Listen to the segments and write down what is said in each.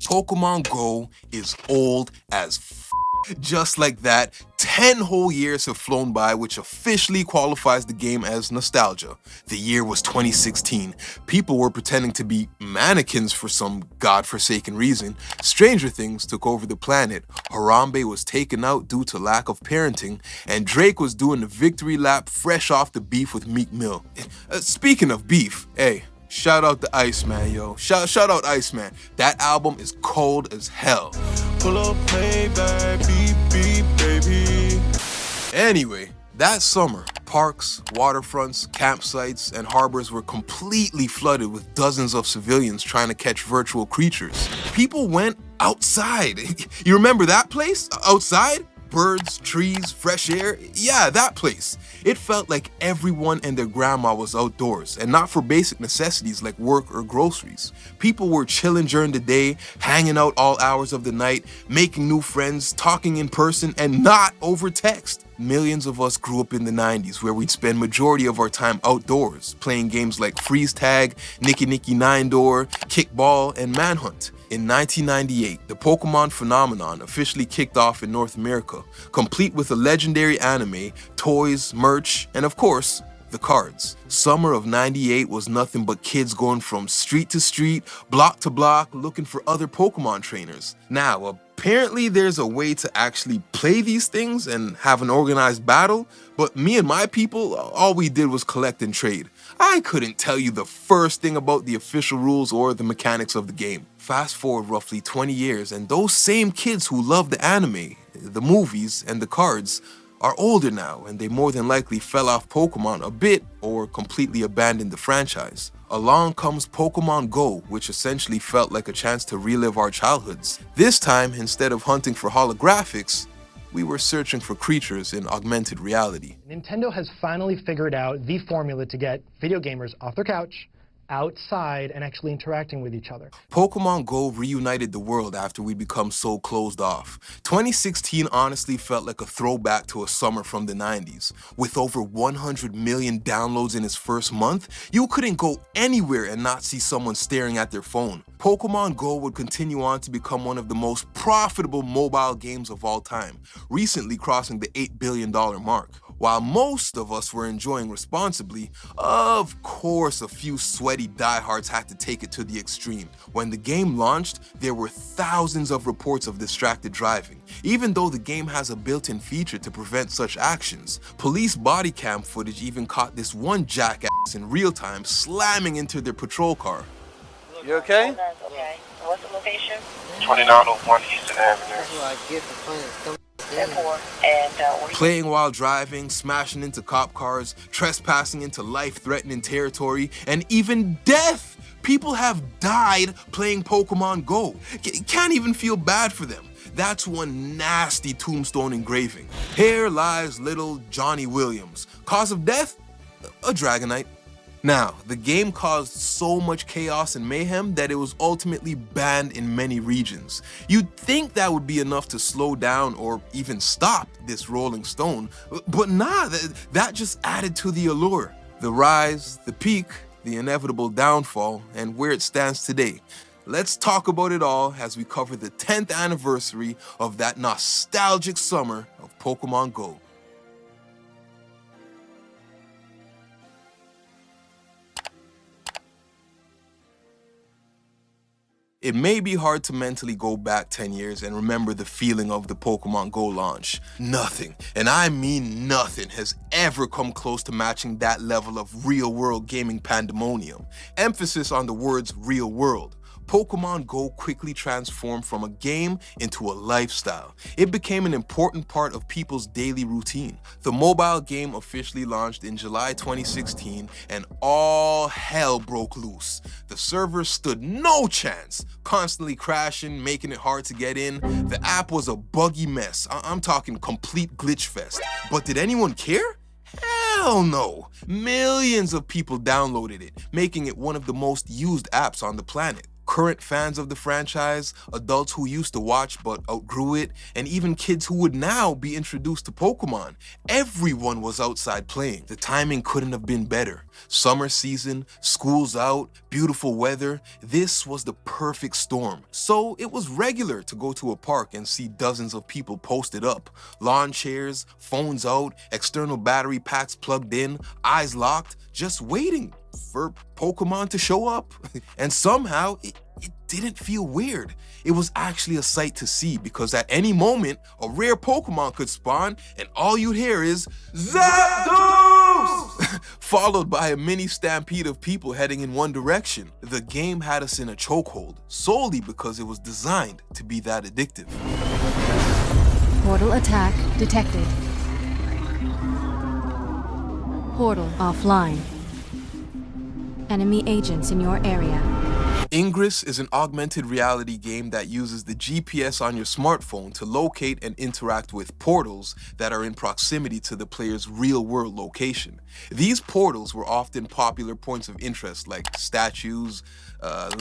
Pokemon Go is old as Just like that, 10 whole years have flown by, which officially qualifies the game as nostalgia. The year was 2016. People were pretending to be mannequins for some godforsaken reason. Stranger things took over the planet. Harambe was taken out due to lack of parenting, and Drake was doing the victory lap fresh off the beef with Meek Mill. Speaking of beef, hey, shout out to Iceman, yo. Shout out Iceman. That album is cold as hell. Pull up, Maybach, beep, beep, baby. Anyway, that summer, parks, waterfronts, campsites, and harbors were completely flooded with dozens of civilians trying to catch virtual creatures. People went outside. You remember that place? Outside? Birds, trees, fresh air, yeah, that place. It felt like everyone and their grandma was outdoors, and not for basic necessities like work or groceries. People were chilling during the day, hanging out all hours of the night, making new friends, talking in person, and not over text. Millions of us grew up in the 90s, where we'd spend majority of our time outdoors, playing games like freeze tag, Nicky Nicky Nine Door, kickball, and manhunt. In 1998, the Pokemon phenomenon officially kicked off in North America, complete with a legendary anime, toys, merch, and of course, the cards. Summer of '98 was nothing but kids going from street to street, block to block, looking for other Pokemon trainers. Now, apparently there's a way to actually play these things and have an organized battle, but me and my people, all we did was collect and trade. I couldn't tell you the first thing about the official rules or the mechanics of the game. Fast forward roughly 20 years, and those same kids who love the anime, the movies, and the cards are older now, and they more than likely fell off Pokemon a bit or completely abandoned the franchise. Along comes Pokemon GO, which essentially felt like a chance to relive our childhoods. This time, instead of hunting for holographics, we were searching for creatures in augmented reality. Nintendo has finally figured out the formula to get video gamers off their couch, outside, and actually interacting with each other. Pokemon GO reunited the world after we become so closed off. 2016 honestly felt like a throwback to a summer from the 90s. With over 100 million downloads in its first month, you couldn't go anywhere and not see someone staring at their phone. Pokemon GO would continue on to become one of the most profitable mobile games of all time, recently crossing the $8 billion mark. While most of us were enjoying responsibly, of course a few sweaty diehards had to take it to the extreme. When the game launched, there were thousands of reports of distracted driving. Even though the game has a built-in feature to prevent such actions, police body cam footage even caught this one jackass in real time slamming into their patrol car. You okay? Okay. What's the location? 2901 Eastern Avenue. That's what I get for playing. Playing while driving, smashing into cop cars, trespassing into life-threatening territory, and even death! People have died playing Pokemon GO. Can't even feel bad for them. That's one nasty tombstone engraving. Here lies little Johnny Williams. Cause of death? A Dragonite. Now, the game caused so much chaos and mayhem that it was ultimately banned in many regions. You'd think that would be enough to slow down or even stop this rolling stone, but nah, that just added to the allure. The rise, the peak, the inevitable downfall, and where it stands today. Let's talk about it all as we cover the 10th anniversary of that nostalgic summer of Pokemon GO. It may be hard to mentally go back 10 years and remember the feeling of the Pokemon GO launch. Nothing, and I mean nothing, has ever come close to matching that level of real-world gaming pandemonium. Emphasis on the words real world. Pokemon GO quickly transformed from a game into a lifestyle. It became an important part of people's daily routine. The mobile game officially launched in July 2016, and all hell broke loose. The servers stood no chance, constantly crashing, making it hard to get in. The app was a buggy mess. I'm talking complete glitch fest. But did anyone care? Hell no! Millions of people downloaded it, making it one of the most used apps on the planet. current fans of the franchise, adults who used to watch but outgrew it, and even kids who would now be introduced to Pokemon. Everyone was outside playing. The timing couldn't have been better. Summer season, school's out, beautiful weather. This was the perfect storm. So it was regular to go to a park and see dozens of people posted up. Lawn chairs, phones out, external battery packs plugged in, eyes locked, just waiting for Pokemon to show up. And somehow it didn't feel weird. It was actually a sight to see because at any moment a rare Pokemon could spawn and all you'd hear is Zapdos! Followed by a mini stampede of people heading in one direction. The game had us in a chokehold solely because it was designed to be that addictive. Portal attack detected. Portal offline. Enemy agents in your area. Ingress is an augmented reality game that uses the GPS on your smartphone to locate and interact with portals that are in proximity to the player's real-world location. These portals were often popular points of interest like statues,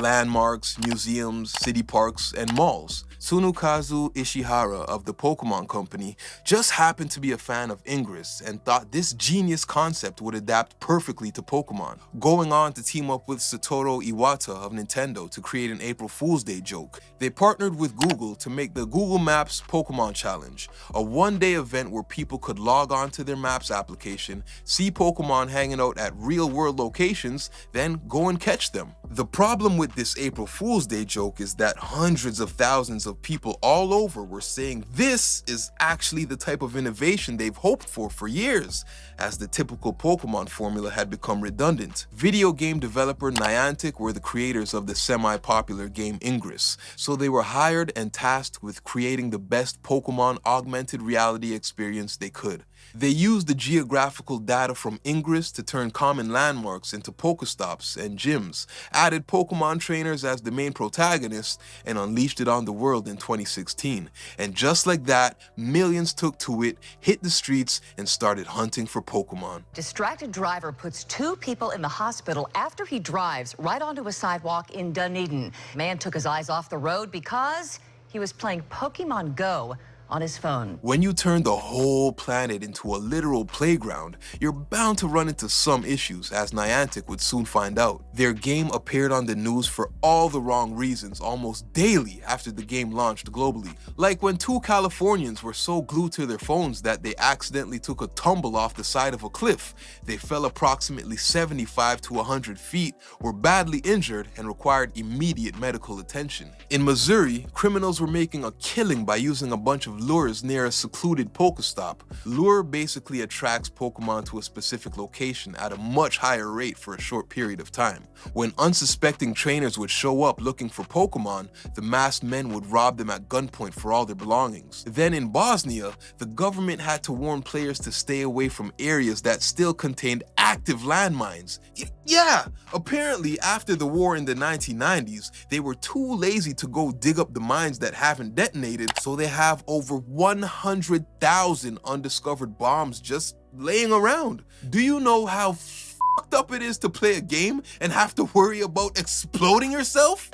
landmarks, museums, city parks, and malls. Tsunukazu Ishihara of the Pokemon Company just happened to be a fan of Ingress and thought this genius concept would adapt perfectly to Pokemon, going on to team up with Satoru Iwata of Nintendo to create an April Fool's Day joke. They partnered with Google to make the Google Maps Pokemon Challenge, a one-day event where people could log on to their Maps application, see Pokemon hanging out at real-world locations, then go and catch them. The problem with this April Fool's Day joke is that hundreds of thousands of people all over were saying this is actually the type of innovation they've hoped for years, as the typical Pokemon formula had become redundant. Video game developer Niantic were the creators of the semi-popular game Ingress, so they were hired and tasked with creating the best Pokemon augmented reality experience they could. They used the geographical data from Ingress to turn common landmarks into Pokestops and gyms, added Pokemon trainers as the main protagonists, and unleashed it on the world in 2016. And just like that, millions took to it, hit the streets, and started hunting for Pokemon. Distracted driver puts 2 people in the hospital after he drives right onto a sidewalk in Dunedin. Man took his eyes off the road because he was playing Pokémon GO on his phone. When you turn the whole planet into a literal playground, you're bound to run into some issues, as Niantic would soon find out. Their game appeared on the news for all the wrong reasons almost daily after the game launched globally. Like when 2 Californians were so glued to their phones that they accidentally took a tumble off the side of a cliff. They fell approximately 75 to 100 feet, were badly injured, and required immediate medical attention. In Missouri, criminals were making a killing by using a bunch of lures near a secluded Pokestop. Lure basically attracts Pokemon to a specific location at a much higher rate for a short period of time. When unsuspecting trainers would show up looking for Pokemon, the masked men would rob them at gunpoint for all their belongings. Then in Bosnia, the government had to warn players to stay away from areas that still contained active landmines. Yeah, apparently after the war in the 1990s, they were too lazy to go dig up the mines that haven't detonated, so they have over 100,000 undiscovered bombs just laying around. Do you know how fucked up it is to play a game and have to worry about exploding yourself?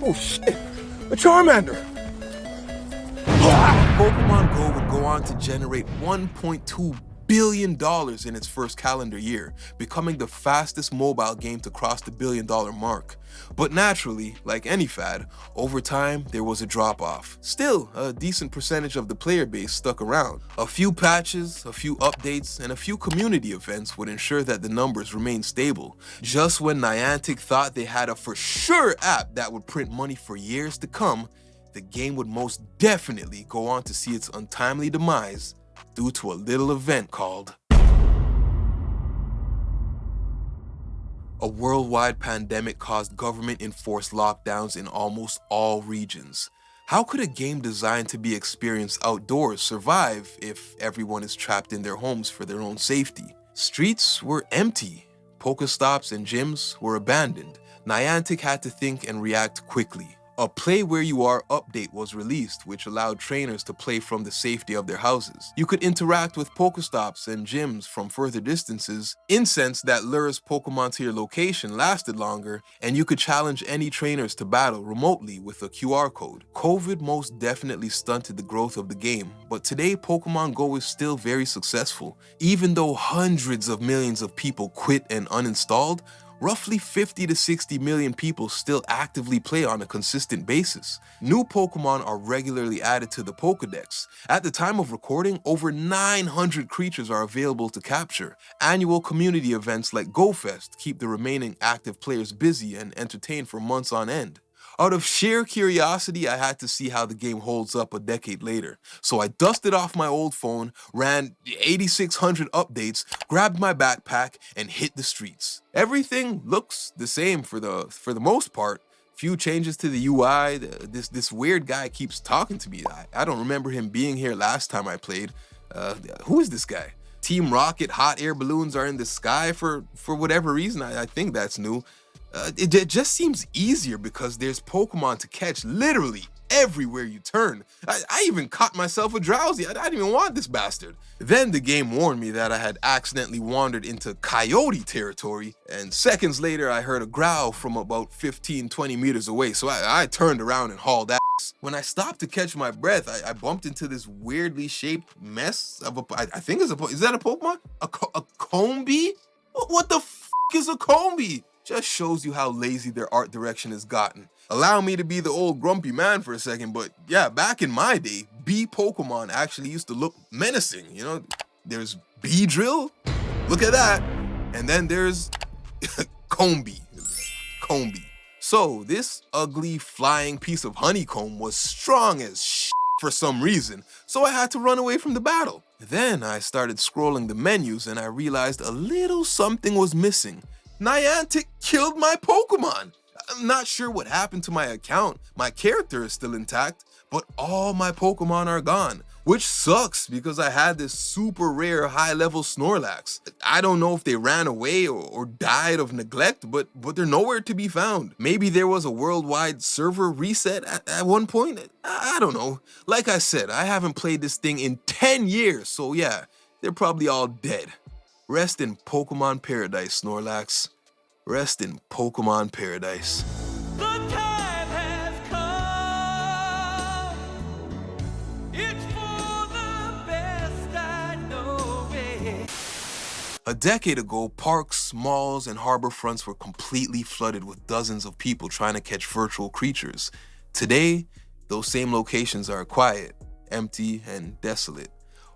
Oh shit, a Charmander! Pokemon GO would go on to generate $1.2 billion in its first calendar year, becoming the fastest mobile game to cross the $1 billion mark. But naturally, like any fad, over time there was a drop-off. Still, a decent percentage of the player base stuck around. A few patches, a few updates, and a few community events would ensure that the numbers remained stable. Just when Niantic thought they had a for sure app that would print money for years to come, the game would most definitely go on to see its untimely demise due to a little event called a worldwide pandemic caused government-enforced lockdowns in almost all regions. How could a game designed to be experienced outdoors survive if everyone is trapped in their homes for their own safety? Streets were empty. Pokestops and gyms were abandoned. Niantic had to think and react quickly. A Play Where You Are update was released, which allowed trainers to play from the safety of their houses. You could interact with Pokestops and gyms from further distances. Incense that lures Pokemon to your location lasted longer, and you could challenge any trainers to battle remotely with a QR code. COVID most definitely stunted the growth of the game, but today Pokemon GO is still very successful. Even though hundreds of millions of people quit and uninstalled, roughly 50 to 60 million people still actively play on a consistent basis. New Pokemon are regularly added to the Pokédex. At the time of recording, over 900 creatures are available to capture. Annual community events like GoFest keep the remaining active players busy and entertained for months on end. Out of sheer curiosity, I had to see how the game holds up a decade later. So I dusted off my old phone, ran 8600 updates, grabbed my backpack, and hit the streets. Everything looks the same for the most part. Few changes to the UI. This weird guy keeps talking to me. I don't remember him being here last time I played. Who is this guy? Team Rocket hot air balloons are in the sky for whatever reason. I think that's new. It just seems easier because there's Pokemon to catch literally everywhere you turn. I even caught myself a Drowsy. I didn't even want this bastard. Then the game warned me that I had accidentally wandered into coyote territory, and seconds later I heard a growl from about 15-20 meters away, so I turned around and hauled ass. When I stopped to catch my breath, I bumped into this weirdly shaped mess of I think it's is that a Pokemon? A Combi? What the f is a Combi? Just shows you how lazy their art direction has gotten. Allow me to be the old grumpy man for a second, but yeah, back in my day, Bee Pokemon actually used to look menacing. You know, there's Beedrill, look at that, and then there's Combi. So this ugly flying piece of honeycomb was strong as shit for some reason, so I had to run away from the battle. Then I started scrolling the menus and I realized a little something was missing. Niantic killed my Pokemon. I'm not sure what happened to my account. My character is still intact, but all my Pokemon are gone, which sucks because I had this super rare high-level Snorlax. I don't know if they ran away or died of neglect, but they're nowhere to be found. Maybe there was a worldwide server reset at one point. I don't know. Like I said, I haven't played this thing in 10 years, so yeah, they're probably all dead. Rest in Pokemon Paradise, Snorlax. Rest in Pokemon Paradise. The time has come. It's for the best, I know it. A decade ago, parks, malls, and harbor fronts were completely flooded with dozens of people trying to catch virtual creatures. Today, those same locations are quiet, empty, and desolate.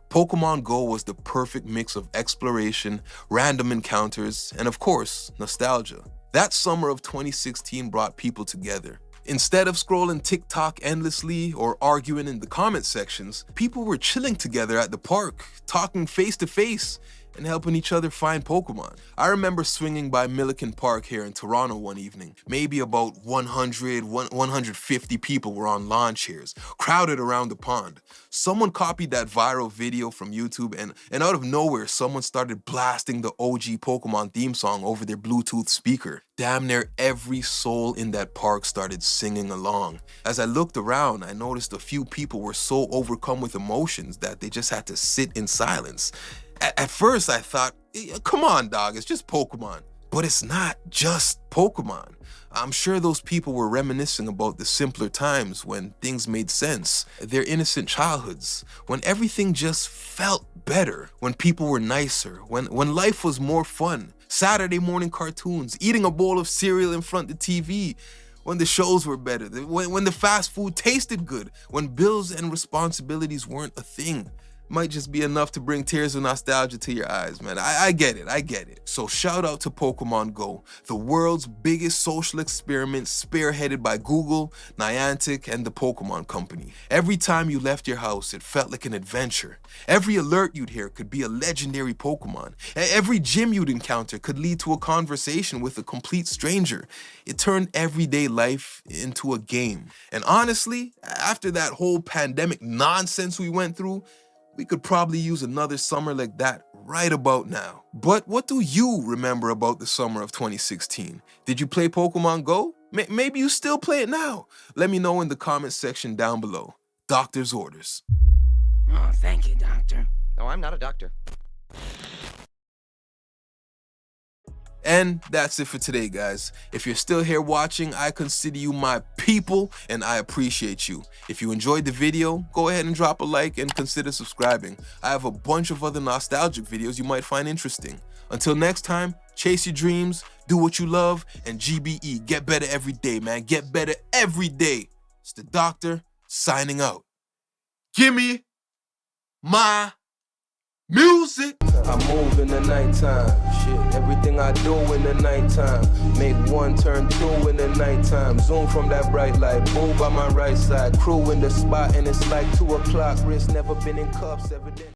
Pokemon GO was the perfect mix of exploration, random encounters, and of course, nostalgia. That summer of 2016 brought people together. Instead of scrolling TikTok endlessly or arguing in the comment sections, people were chilling together at the park, talking face to face, and helping each other find Pokemon. I remember swinging by Milliken Park here in Toronto one evening. Maybe about 150 people were on lawn chairs, crowded around the pond. Someone copied that viral video from YouTube and out of nowhere, someone started blasting the OG Pokemon theme song over their Bluetooth speaker. Damn near every soul in that park started singing along. As I looked around, I noticed a few people were so overcome with emotions that they just had to sit in silence. At first, I thought, come on, dog, it's just Pokemon. But it's not just Pokemon. I'm sure those people were reminiscing about the simpler times when things made sense, their innocent childhoods, when everything just felt better, when people were nicer, when life was more fun. Saturday morning cartoons, eating a bowl of cereal in front of the TV, when the shows were better, when the fast food tasted good, when bills and responsibilities weren't a thing. Might just be enough to bring tears of nostalgia to your eyes, man. I get it. So shout out to Pokemon GO, the world's biggest social experiment spearheaded by Google, Niantic, and the Pokemon Company. Every time you left your house, it felt like an adventure. Every alert you'd hear could be a legendary Pokemon. Every gym you'd encounter could lead to a conversation with a complete stranger. It turned everyday life into a game. And honestly, after that whole pandemic nonsense we went through, We could probably use another summer like that right about now. But what do you remember about the summer of 2016? Did you play Pokemon GO? Maybe you still play it now. Let me know in the comment section down below. Doctor's orders. Oh, thank you, doctor. No, I'm not a doctor. And that's it for today, guys. If you're still here watching, I consider you my people and I appreciate you. If you enjoyed the video, go ahead and drop a like and consider subscribing. I have a bunch of other nostalgic videos you might find interesting. Until next time, chase your dreams, do what you love, and GBE, get better every day, man. Get better every day. It's the doctor signing out. Gimme my music. I move in the nighttime. Shit, everything I do in the nighttime. Make one turn two in the nighttime. Zoom from that bright light. Move by my right side. Crew in the spot and it's like 2 o'clock. Wrist never been in cuffs evident.